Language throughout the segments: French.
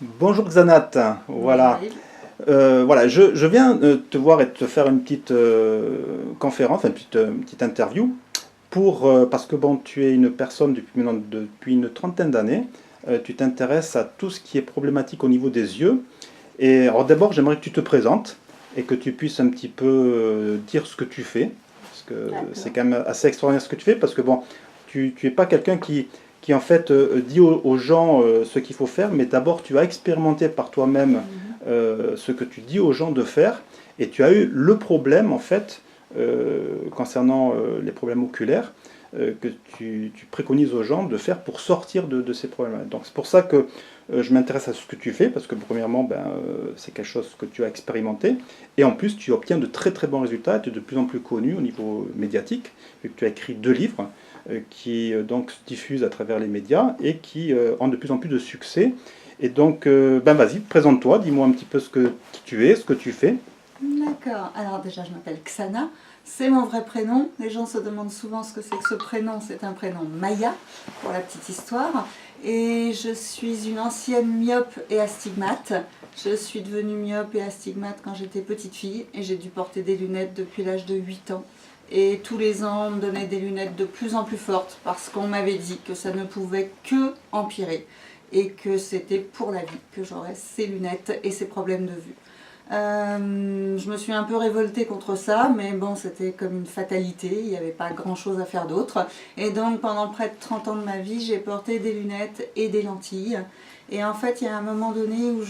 Bonjour Xanat, Bonjour voilà. Yves. Je viens te voir et te faire une petite conférence, une petite interview parce que bon, tu es une personne depuis une trentaine d'années, tu t'intéresses à tout ce qui est problématique au niveau des yeux. Et alors d'abord, j'aimerais que tu te présentes et que tu puisses un petit peu dire ce que tu fais, parce que c'est D'accord. quand même assez extraordinaire ce que tu fais, parce que bon, tu es pas quelqu'un qui en fait dit aux gens ce qu'il faut faire, mais d'abord tu as expérimenté par toi-même Mhm. ce que tu dis aux gens de faire, et tu as eu le problème en fait concernant les problèmes oculaires que tu préconises aux gens de faire pour sortir de ces problèmes. Donc c'est pour ça que je m'intéresse à ce que tu fais, parce que premièrement, c'est quelque chose que tu as expérimenté, et en plus tu obtiens de très très bons résultats, tu es de plus en plus connu au niveau médiatique, vu que tu as écrit 2 livres qui donc se diffusent à travers les médias et qui ont de plus en plus de succès. Et donc, vas-y, présente-toi, dis-moi un petit peu qui tu es, ce que tu fais. D'accord. Alors déjà, je m'appelle Xana. C'est mon vrai prénom. Les gens se demandent souvent ce que c'est que ce prénom. C'est un prénom maya, pour la petite histoire. Et je suis une ancienne myope et astigmate. Je suis devenue myope et astigmate quand j'étais petite fille et j'ai dû porter des lunettes depuis l'âge de 8 ans. Et tous les ans, on me donnait des lunettes de plus en plus fortes parce qu'on m'avait dit que ça ne pouvait que empirer et que c'était pour la vie que j'aurais ces lunettes et ces problèmes de vue. Je me suis un peu révoltée contre ça, mais bon, c'était comme une fatalité, il n'y avait pas grand chose à faire d'autre. Et donc, pendant près de 30 ans de ma vie, j'ai porté des lunettes et des lentilles. Et en fait, il y a un moment donné où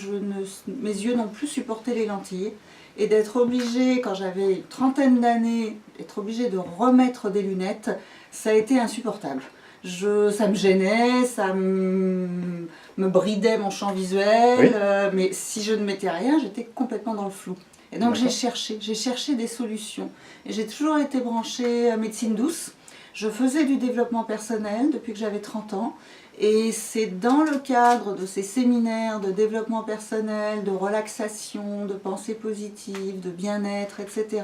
mes yeux n'ont plus supporté les lentilles. Et d'être obligée, quand j'avais une trentaine d'années, d'être obligée de remettre des lunettes, ça a été insupportable. Ça me gênait, me bridait mon champ visuel, Oui, mais si je ne mettais rien, j'étais complètement dans le flou. Et donc d'accord. j'ai cherché des solutions. Et j'ai toujours été branchée médecine douce. Je faisais du développement personnel depuis que j'avais 30 ans. Et c'est dans le cadre de ces séminaires de développement personnel, de relaxation, de pensée positive, de bien-être, etc.,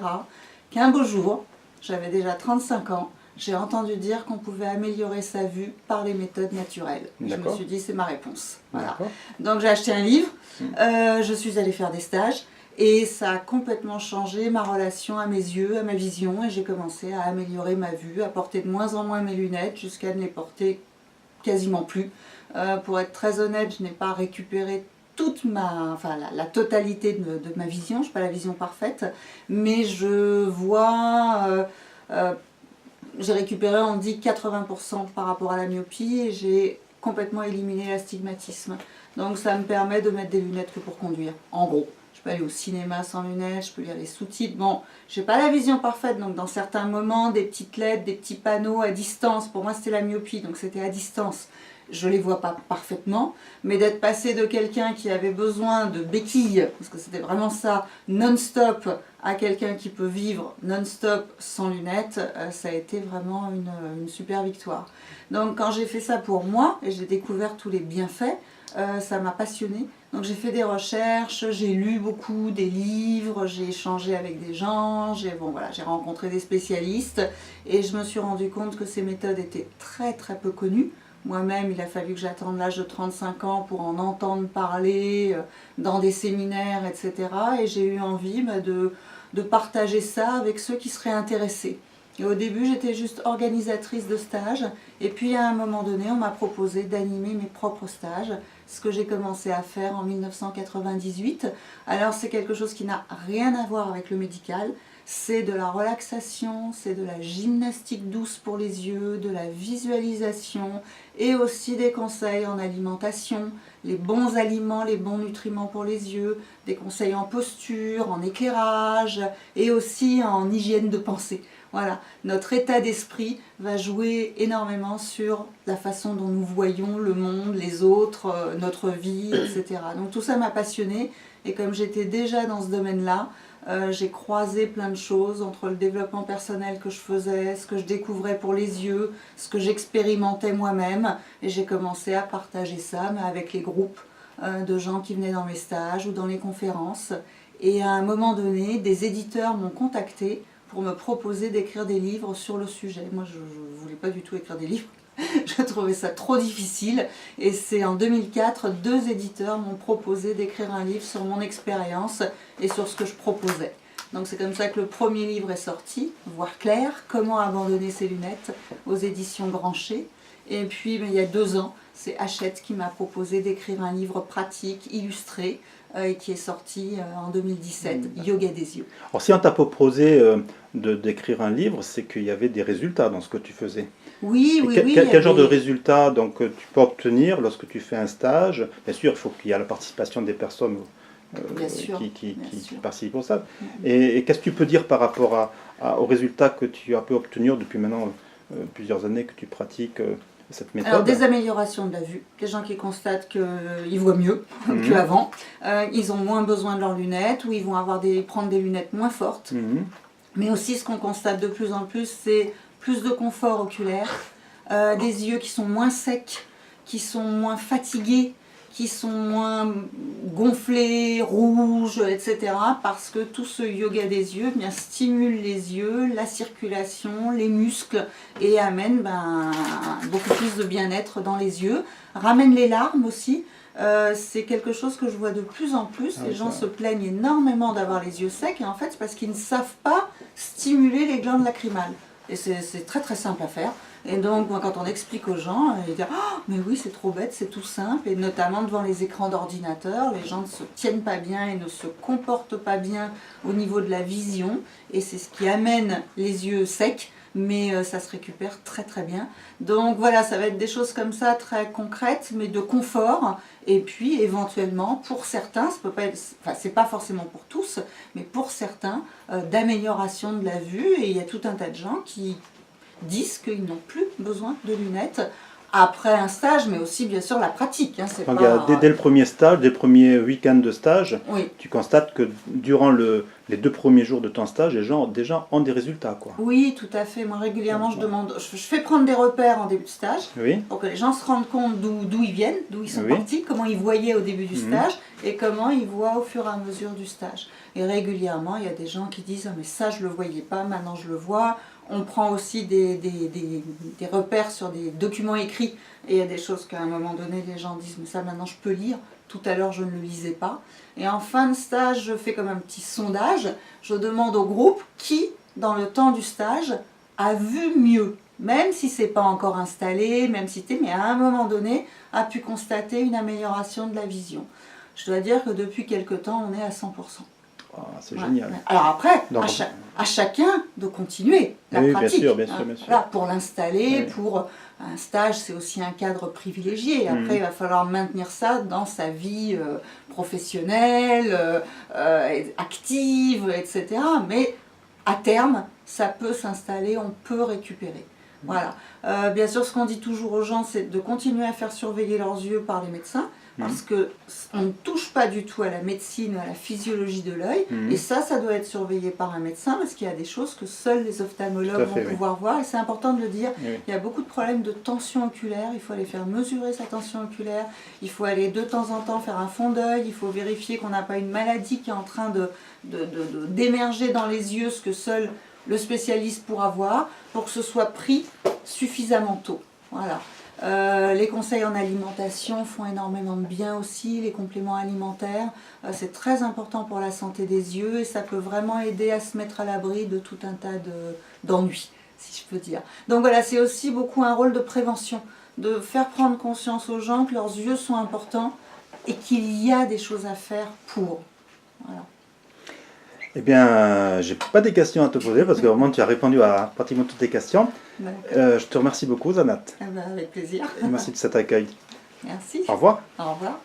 qu'un beau jour, j'avais déjà 35 ans, j'ai entendu dire qu'on pouvait améliorer sa vue par les méthodes naturelles. Je me D'accord, suis dit, c'est ma réponse. Voilà. d'accord. Donc j'ai acheté un livre, Mm. je suis allée faire des stages, et ça a complètement changé ma relation à mes yeux, à ma vision, et j'ai commencé à améliorer ma vue, à porter de moins en moins mes lunettes, jusqu'à ne les porter quasiment plus. Pour être très honnête, je n'ai pas récupéré la totalité de ma vision, je n'ai pas la vision parfaite, mais je vois... j'ai récupéré, on dit, 80% par rapport à la myopie et j'ai complètement éliminé l'astigmatisme. Donc ça me permet de mettre des lunettes que pour conduire, en gros. Je peux aller au cinéma sans lunettes, je peux lire les sous-titres. Bon, j'ai pas la vision parfaite, donc dans certains moments, des petites lettres, des petits panneaux à distance. Pour moi, c'était la myopie, donc c'était à distance. Je les vois pas parfaitement, mais d'être passé de quelqu'un qui avait besoin de béquilles, parce que c'était vraiment ça, non-stop, à quelqu'un qui peut vivre non-stop sans lunettes, ça a été vraiment une super victoire. Donc quand j'ai fait ça pour moi, et j'ai découvert tous les bienfaits, ça m'a passionnée. Donc j'ai fait des recherches, j'ai lu beaucoup des livres, j'ai échangé avec des gens, j'ai rencontré des spécialistes et je me suis rendu compte que ces méthodes étaient très très peu connues. Moi-même, il a fallu que j'attende l'âge de 35 ans pour en entendre parler dans des séminaires, etc. Et j'ai eu envie de partager ça avec ceux qui seraient intéressés. Et au début, j'étais juste organisatrice de stages. Et puis, à un moment donné, on m'a proposé d'animer mes propres stages, ce que j'ai commencé à faire en 1998. Alors, c'est quelque chose qui n'a rien à voir avec le médical. C'est de la relaxation, c'est de la gymnastique douce pour les yeux, de la visualisation et aussi des conseils en alimentation, les bons aliments, les bons nutriments pour les yeux, des conseils en posture, en éclairage et aussi en hygiène de pensée. Voilà, notre état d'esprit va jouer énormément sur la façon dont nous voyons le monde, les autres, notre vie, etc. Donc tout ça m'a passionnée et comme j'étais déjà dans ce domaine-là, j'ai croisé plein de choses entre le développement personnel que je faisais, ce que je découvrais pour les yeux, ce que j'expérimentais moi-même et j'ai commencé à partager ça mais avec les groupes de gens qui venaient dans mes stages ou dans les conférences. Et à un moment donné, des éditeurs m'ont contacté pour me proposer d'écrire des livres sur le sujet. Moi, je ne voulais pas du tout écrire des livres. Je trouvais ça trop difficile. Et c'est en 2004, 2 éditeurs m'ont proposé d'écrire un livre sur mon expérience et sur ce que je proposais. Donc c'est comme ça que le premier livre est sorti, Voir clair, comment abandonner ses lunettes, aux éditions Grancher. Et puis il y a 2 ans, c'est Hachette qui m'a proposé d'écrire un livre pratique, illustré, et qui est sorti en 2017, Yoga des yeux. Alors si on t'a proposé d'écrire un livre, c'est qu'il y avait des résultats dans ce que tu faisais. Oui, oui, oui. Quel genre de résultats donc, tu peux obtenir lorsque tu fais un stage? Bien sûr, il faut qu'il y ait la participation des personnes qui participent au stage. Et qu'est-ce que tu peux dire par rapport aux résultats que tu as pu obtenir depuis maintenant plusieurs années que tu pratiques cette méthode? Alors, des améliorations de la vue, des gens qui constatent qu'ils voient mieux qu'avant, ils ont moins besoin de leurs lunettes, ou ils vont prendre des lunettes moins fortes. Mais aussi, ce qu'on constate de plus en plus, c'est plus de confort oculaire, des yeux qui sont moins secs, qui sont moins fatigués, qui sont moins gonflés, rouges, etc. Parce que tout ce yoga des yeux stimule les yeux, la circulation, les muscles et amène beaucoup plus de bien-être dans les yeux. Ramène les larmes aussi. C'est quelque chose que je vois de plus en plus. Les gens se plaignent énormément d'avoir les yeux secs et en fait c'est parce qu'ils ne savent pas stimuler les glandes lacrymales. Et c'est très très simple à faire. Et donc moi, quand on explique aux gens, ils disent oh, mais oui c'est trop bête, c'est tout simple. Et notamment devant les écrans d'ordinateur, les gens ne se tiennent pas bien et ne se comportent pas bien au niveau de la vision. Et c'est ce qui amène les yeux secs. Mais ça se récupère très très bien. Donc voilà, ça va être des choses comme ça, très concrètes, mais de confort. Et puis éventuellement, pour certains, ça peut pas être, enfin, c'est pas forcément pour tous, mais pour certains, d'amélioration de la vue. Et il y a tout un tas de gens qui disent qu'ils n'ont plus besoin de lunettes après un stage, mais aussi bien sûr la pratique. Hein, donc, dès le premier stage, dès le premier week-end de stage, oui. Tu constates que durant les 2 premiers jours de ton stage, les gens déjà ont des résultats, quoi. Oui, tout à fait. Moi régulièrement, je fais prendre des repères en début de stage, pour que les gens se rendent compte d'où ils viennent, d'où ils sont partis, comment ils voyaient au début du stage et comment ils voient au fur et à mesure du stage. Et régulièrement, il y a des gens qui disent « mais ça je ne le voyais pas, maintenant je le vois ». On prend aussi des repères sur des documents écrits et il y a des choses qu'à un moment donné les gens disent mais ça maintenant je peux lire, tout à l'heure je ne le lisais pas. Et en fin de stage je fais comme un petit sondage, je demande au groupe qui dans le temps du stage a vu mieux, même si c'est pas encore installé, même si mais à un moment donné a pu constater une amélioration de la vision. Je dois dire que depuis quelque temps on est à 100%. Oh, c'est génial. Alors après, donc, à chacun de continuer la pratique. Bien sûr. Voilà, pour l'installer, pour un stage, c'est aussi un cadre privilégié. Après, il va falloir maintenir ça dans sa vie professionnelle, active, etc. Mais à terme, ça peut s'installer, on peut récupérer. Voilà. Bien sûr, ce qu'on dit toujours aux gens, c'est de continuer à faire surveiller leurs yeux par les médecins. Parce qu'on ne touche pas du tout à la médecine, à la physiologie de l'œil. Et ça doit être surveillé par un médecin parce qu'il y a des choses que seuls les ophtalmologues vont pouvoir voir. Et c'est important de le dire. Il y a beaucoup de problèmes de tension oculaire. Il faut aller faire mesurer sa tension oculaire. Il faut aller de temps en temps faire un fond d'œil. Il faut vérifier qu'on n'a pas une maladie qui est en train d'émerger dans les yeux, ce que seul le spécialiste pourra voir, pour que ce soit pris suffisamment tôt. Voilà. Les conseils en alimentation font énormément de bien aussi, les compléments alimentaires, c'est très important pour la santé des yeux et ça peut vraiment aider à se mettre à l'abri de tout un tas d'ennuis, si je peux dire. Donc voilà, c'est aussi beaucoup un rôle de prévention, de faire prendre conscience aux gens que leurs yeux sont importants et qu'il y a des choses à faire pour. Voilà. Eh bien, j'ai pas des questions à te poser parce que vraiment tu as répondu à pratiquement toutes tes questions. Je te remercie beaucoup, Zanat. Avec plaisir. Et merci de cet accueil. Merci. Au revoir. Au revoir.